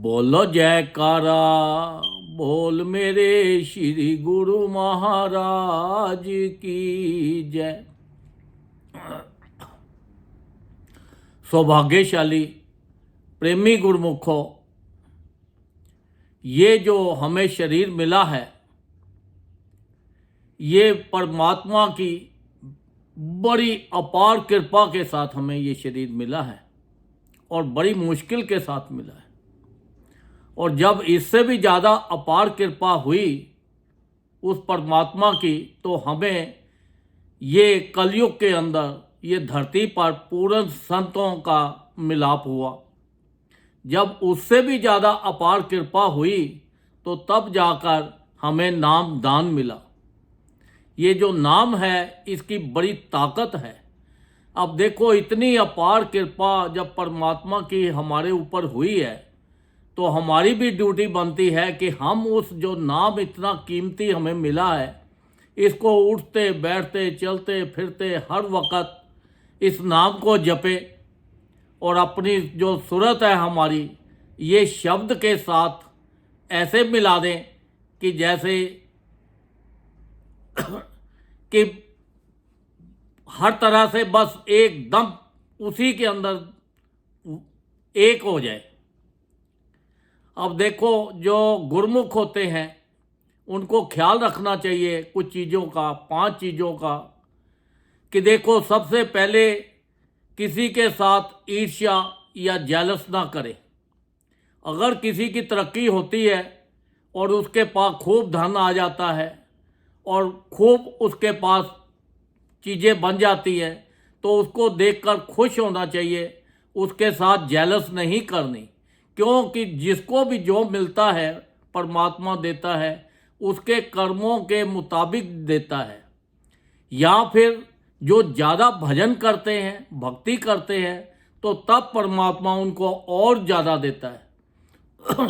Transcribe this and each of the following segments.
बोलो जयकारा, बोल मेरे श्री गुरु महाराज की जय। सौभाग्यशाली प्रेमी गुरुमुखों, ये जो हमें शरीर मिला है, ये परमात्मा की बड़ी अपार कृपा के साथ हमें ये शरीर मिला है और बड़ी मुश्किल के साथ मिला है। और जब इससे भी ज़्यादा अपार कृपा हुई उस परमात्मा की, तो हमें ये कलयुग के अंदर ये धरती पर पूर्ण संतों का मिलाप हुआ। जब उससे भी ज़्यादा अपार कृपा हुई तो तब जाकर हमें नाम दान मिला। ये जो नाम है इसकी बड़ी ताकत है। अब देखो, इतनी अपार कृपा जब परमात्मा की हमारे ऊपर हुई है तो हमारी भी ड्यूटी बनती है कि हम उस जो नाम इतना कीमती हमें मिला है, इसको उठते बैठते चलते फिरते हर वक्त इस नाम को जपे और अपनी जो सूरत है हमारी, ये शब्द के साथ ऐसे मिला दें कि जैसे कि हर तरह से बस एकदम उसी के अंदर एक हो जाए। अब देखो, जो गुरमुख होते हैं उनको ख्याल रखना चाहिए कुछ चीज़ों का, 5 चीज़ों का, कि देखो, सबसे पहले किसी के साथ ईर्ष्या या जेलस ना करें। अगर किसी की तरक्की होती है और उसके पास खूब धन आ जाता है और खूब उसके पास चीज़ें बन जाती हैं, तो उसको देखकर खुश होना चाहिए, उसके साथ जेलस नहीं करनी। क्योंकि जिसको भी जो मिलता है परमात्मा देता है, उसके कर्मों के मुताबिक देता है। या फिर जो ज़्यादा भजन करते हैं, भक्ति करते हैं, तो तब परमात्मा उनको और ज़्यादा देता है।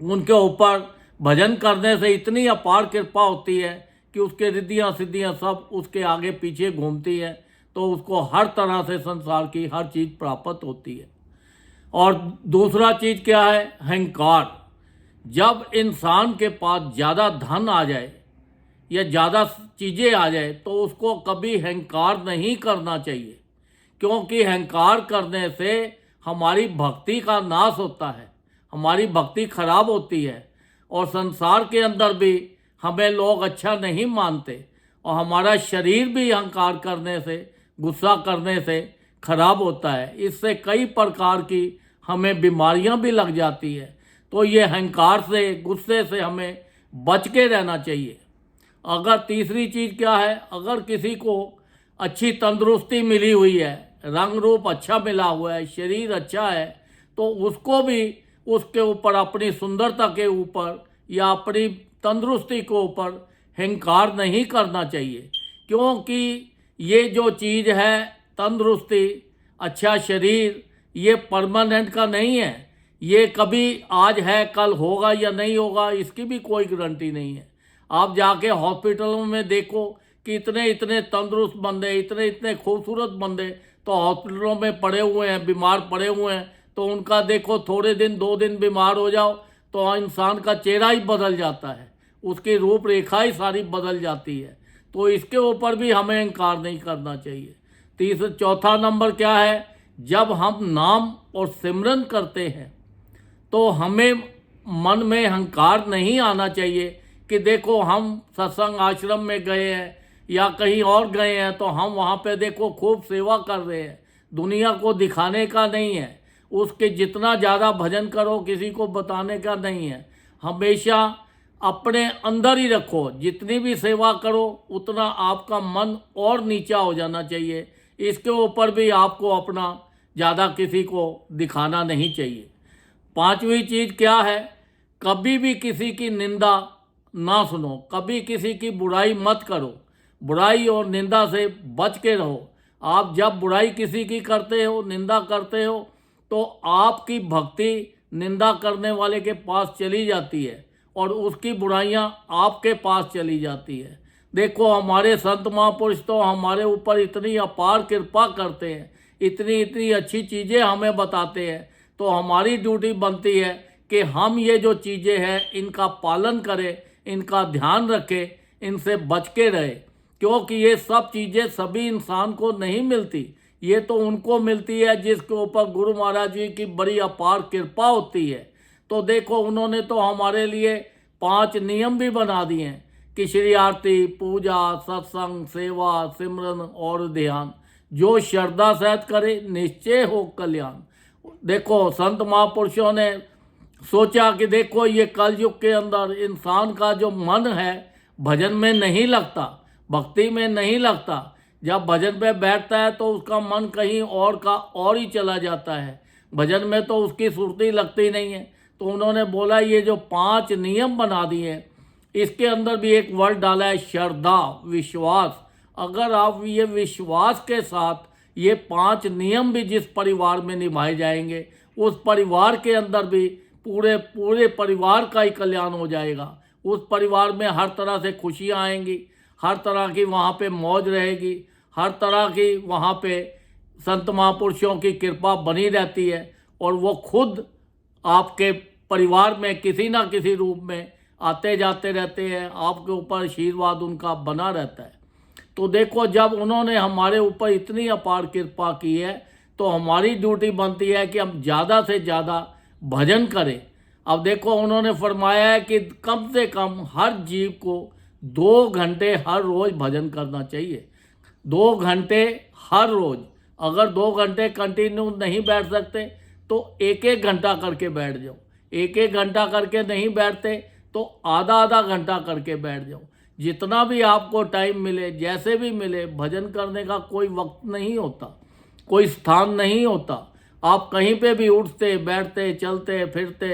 उनके ऊपर भजन करने से इतनी अपार कृपा होती है कि उसके रिद्धियाँ सिद्धियाँ सब उसके आगे पीछे घूमती है, तो उसको हर तरह से संसार की हर चीज़ प्राप्त होती है। और दूसरा चीज़ क्या है? अहंकार। जब इंसान के पास ज़्यादा धन आ जाए या ज़्यादा चीज़ें आ जाए तो उसको कभी अहंकार नहीं करना चाहिए, क्योंकि अहंकार करने से हमारी भक्ति का नाश होता है, हमारी भक्ति खराब होती है और संसार के अंदर भी हमें लोग अच्छा नहीं मानते और हमारा शरीर भी अहंकार करने से, गुस्सा करने से खराब होता है। इससे कई प्रकार की हमें बीमारियां भी लग जाती है। तो ये अहंकार से, गुस्से से हमें बच के रहना चाहिए। अगर तीसरी चीज़ क्या है? अगर किसी को अच्छी तंदुरुस्ती मिली हुई है, रंग रूप अच्छा मिला हुआ है, शरीर अच्छा है, तो उसको भी उसके ऊपर, अपनी सुंदरता के ऊपर या अपनी तंदुरुस्ती के ऊपर अहंकार नहीं करना चाहिए। क्योंकि ये जो चीज़ है, तंदुरुस्ती, अच्छा शरीर, ये परमानेंट का नहीं है। ये कभी आज है, कल होगा या नहीं होगा, इसकी भी कोई गारंटी नहीं है। आप जाके हॉस्पिटलों में देखो कि इतने इतने तंदुरुस्त बंदे, इतने इतने खूबसूरत बंदे तो हॉस्पिटलों में पड़े हुए हैं, बीमार पड़े हुए हैं। तो उनका देखो, थोड़े दिन 2 दिन बीमार हो जाओ तो इंसान का चेहरा ही बदल जाता है, उसकी रूपरेखा ही सारी बदल जाती है। तो इसके ऊपर भी हमें अहंकार नहीं करना चाहिए। चौथा नंबर क्या है? जब हम नाम और सिमरन करते हैं तो हमें मन में अहंकार नहीं आना चाहिए कि देखो, हम सत्संग आश्रम में गए हैं या कहीं और गए हैं तो हम वहाँ पे देखो खूब सेवा कर रहे हैं। दुनिया को दिखाने का नहीं है, उसके जितना ज़्यादा भजन करो किसी को बताने का नहीं है। हमेशा अपने अंदर ही रखो, जितनी भी सेवा करो उतना आपका मन और नीचा हो जाना चाहिए। इसके ऊपर भी आपको अपना ज़्यादा किसी को दिखाना नहीं चाहिए। 5वीं चीज़ क्या है? कभी भी किसी की निंदा ना सुनो, कभी किसी की बुराई मत करो, बुराई और निंदा से बच के रहो। आप जब बुराई किसी की करते हो, निंदा करते हो, तो आपकी भक्ति निंदा करने वाले के पास चली जाती है और उसकी बुराइयां आपके पास चली जाती है। देखो, हमारे संत महापुरुष तो हमारे ऊपर इतनी अपार कृपा करते हैं, इतनी इतनी अच्छी चीज़ें हमें बताते हैं, तो हमारी ड्यूटी बनती है कि हम ये जो चीज़ें हैं इनका पालन करें, इनका ध्यान रखें, इनसे बच के रहे, क्योंकि ये सब चीज़ें सभी इंसान को नहीं मिलती। ये तो उनको मिलती है जिसके ऊपर गुरु महाराज जी की बड़ी अपार कृपा होती है। तो देखो, उन्होंने तो हमारे लिए 5 नियम भी बना दिए हैं कि श्री आरती, पूजा, सत्संग, सेवा, सिमरन और ध्यान, जो श्रद्धा सहित करे निश्चय हो कल्याण। देखो, संत महापुरुषों ने सोचा कि देखो, ये कलयुग के अंदर इंसान का जो मन है भजन में नहीं लगता, भक्ति में नहीं लगता। जब भजन पे बैठता है तो उसका मन कहीं और का और ही चला जाता है, भजन में तो उसकी सुरती लगती नहीं है। तो उन्होंने बोला ये जो 5 नियम बना दिए, इसके अंदर भी एक वर्ड डाला है श्रद्धा, विश्वास। अगर आप ये विश्वास के साथ ये 5 नियम भी जिस परिवार में निभाए जाएंगे, उस परिवार के अंदर भी पूरे परिवार का ही कल्याण हो जाएगा। उस परिवार में हर तरह से खुशियाँ आएंगी, हर तरह की वहाँ पे मौज रहेगी, हर तरह की वहाँ पे संत महापुरुषों की कृपा बनी रहती है, और वो खुद आपके परिवार में किसी ना किसी रूप में आते जाते रहते हैं, आपके ऊपर आशीर्वाद उनका बना रहता है। तो देखो, जब उन्होंने हमारे ऊपर इतनी अपार कृपा की है तो हमारी ड्यूटी बनती है कि हम ज़्यादा से ज़्यादा भजन करें। अब देखो, उन्होंने फरमाया है कि कम से कम हर जीव को 2 घंटे हर रोज़ भजन करना चाहिए। 2 घंटे हर रोज़। अगर 2 घंटे कंटिन्यू नहीं बैठ सकते तो 1-1 घंटा करके बैठ जाओ। 1-1 घंटा करके नहीं बैठते तो आधा घंटा करके बैठ जाओ। जितना भी आपको टाइम मिले, जैसे भी मिले, भजन करने का कोई वक्त नहीं होता, कोई स्थान नहीं होता। आप कहीं पे भी उठते बैठते चलते फिरते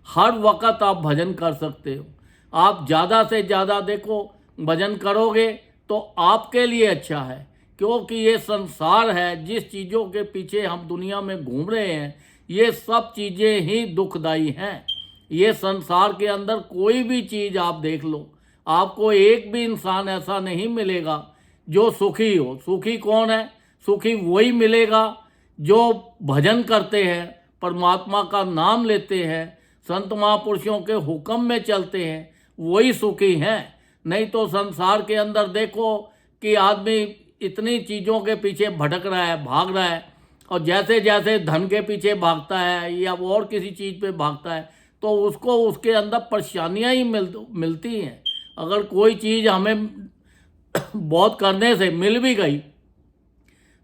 हर वक्त आप भजन कर सकते हो। आप ज़्यादा से ज़्यादा देखो भजन करोगे तो आपके लिए अच्छा है, क्योंकि ये संसार है, जिस चीज़ों के पीछे हम दुनिया में घूम रहे हैं, ये सब चीज़ें ही दुखदाई हैं। ये संसार के अंदर कोई भी चीज़ आप देख लो, आपको एक भी इंसान ऐसा नहीं मिलेगा जो सुखी हो। सुखी कौन है? सुखी वही मिलेगा जो भजन करते हैं, परमात्मा का नाम लेते हैं, संत महापुरुषों के हुक्म में चलते हैं, वही सुखी हैं। नहीं तो संसार के अंदर देखो कि आदमी इतनी चीज़ों के पीछे भटक रहा है, भाग रहा है, और जैसे जैसे धन के पीछे भागता है या और किसी चीज़ पे भागता है तो उसको उसके अंदर परेशानियां ही मिलती हैं। अगर कोई चीज़ हमें बहुत करने से मिल भी गई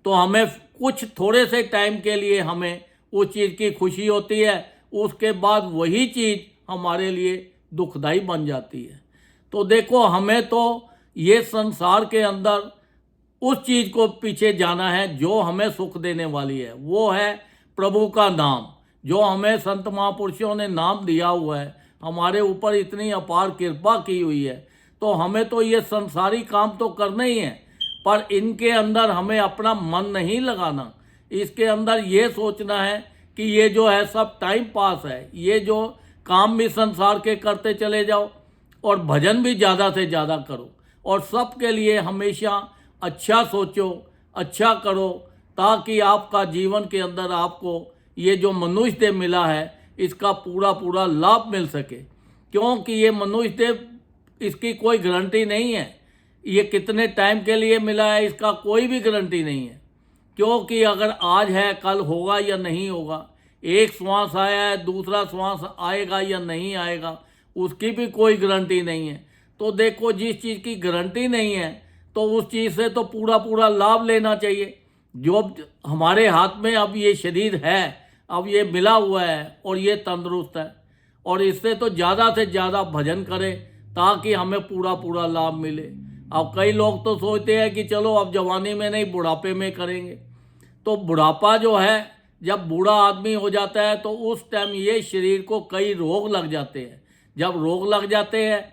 तो हमें कुछ थोड़े से टाइम के लिए हमें उस चीज़ की खुशी होती है, उसके बाद वही चीज़ हमारे लिए दुखदाई बन जाती है। तो देखो, हमें तो ये संसार के अंदर उस चीज़ को पीछे जाना है जो हमें सुख देने वाली है, वो है प्रभु का नाम। जो हमें संत महापुरुषों ने नाम दिया हुआ है, हमारे ऊपर इतनी अपार कृपा की हुई है, तो हमें तो ये संसारी काम तो करना ही है, पर इनके अंदर हमें अपना मन नहीं लगाना। इसके अंदर ये सोचना है कि ये जो है सब टाइम पास है, ये जो काम भी संसार के करते चले जाओ और भजन भी ज़्यादा से ज़्यादा करो, और सबके लिए हमेशा अच्छा सोचो, अच्छा करो, ताकि आपका जीवन के अंदर आपको ये जो मनुष्य देह मिला है इसका पूरा लाभ मिल सके। क्योंकि ये मनुष्य देह, इसकी कोई गारंटी नहीं है, ये कितने टाइम के लिए मिला है इसका कोई भी गारंटी नहीं है। क्योंकि अगर आज है कल होगा या नहीं होगा, एक श्वास आया है दूसरा श्वास आएगा या नहीं आएगा, उसकी भी कोई गारंटी नहीं है। तो देखो, जिस चीज़ की गारंटी नहीं है तो उस चीज़ से तो पूरा लाभ लेना चाहिए। जो हमारे हाथ में अब ये शरीर है, अब ये मिला हुआ है और ये तंदुरुस्त है, और इससे तो ज़्यादा से ज़्यादा भजन करें ताकि हमें पूरा लाभ मिले। अब कई लोग तो सोचते हैं कि चलो अब जवानी में नहीं, बुढ़ापे में करेंगे। तो बुढ़ापा जो है, जब बूढ़ा आदमी हो जाता है तो उस टाइम ये शरीर को कई रोग लग जाते हैं। जब रोग लग जाते हैं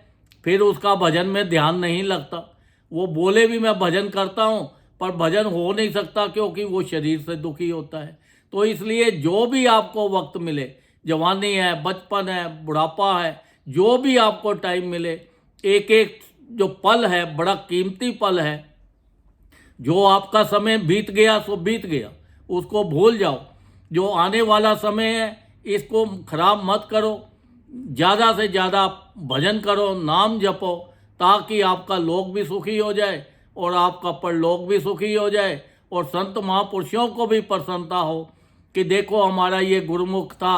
फिर उसका भजन में ध्यान नहीं लगता। वो बोले भी मैं भजन करता हूँ, पर भजन हो नहीं सकता क्योंकि वो शरीर से दुखी होता है। तो इसलिए जो भी आपको वक्त मिले, जवानी है, बचपन है, बुढ़ापा है, जो भी आपको टाइम मिले, एक एक जो पल है बड़ा कीमती पल है। जो आपका समय बीत गया सो बीत गया, उसको भूल जाओ। जो आने वाला समय है इसको खराब मत करो, ज़्यादा से ज़्यादा भजन करो, नाम जपो, ताकि आपका लोक भी सुखी हो जाए और आपका परलोक भी सुखी हो जाए और संत महापुरुषों को भी प्रसन्नता हो कि देखो हमारा ये गुरुमुख था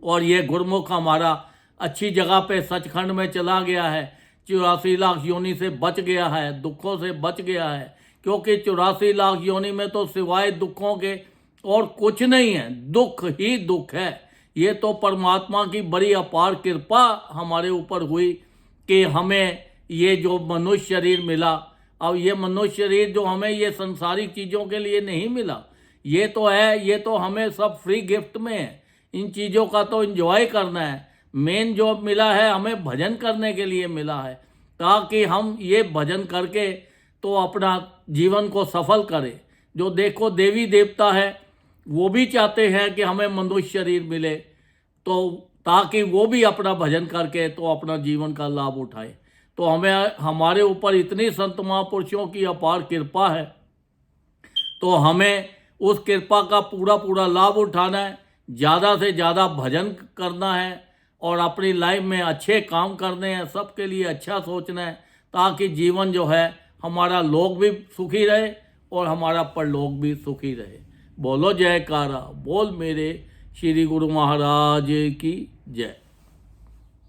और ये गुरुमुख हमारा अच्छी जगह पे सचखंड में चला गया है, 84 लाख योनि से बच गया है, दुखों से बच गया है। क्योंकि 84 लाख योनि में तो सिवाय दुखों के और कुछ नहीं है, दुख ही दुख है। ये तो परमात्मा की बड़ी अपार कृपा हमारे ऊपर हुई कि हमें ये जो मनुष्य शरीर मिला। अब ये मनुष्य शरीर जो हमें ये संसारिक चीज़ों के लिए नहीं मिला, ये तो है, ये तो हमें सब फ्री गिफ्ट में है। इन चीज़ों का तो एंजॉय करना है। मेन जो मिला है हमें भजन करने के लिए मिला है, ताकि हम ये भजन करके तो अपना जीवन को सफल करें। जो देखो देवी देवता है वो भी चाहते हैं कि हमें मनुष्य शरीर मिले, तो ताकि वो भी अपना भजन करके तो अपना जीवन का लाभ उठाए। तो हमें हमारे ऊपर इतनी संत महापुरुषों की अपार कृपा है, तो हमें उस कृपा का पूरा पूरा लाभ उठाना है, ज़्यादा से ज़्यादा भजन करना है और अपनी लाइफ में अच्छे काम करने हैं, सबके लिए अच्छा सोचना है, ताकि जीवन जो है हमारा लोक भी सुखी रहे और हमारा परलोक भी सुखी रहे। बोलो जयकारा, बोल मेरे श्री गुरु महाराज की जय।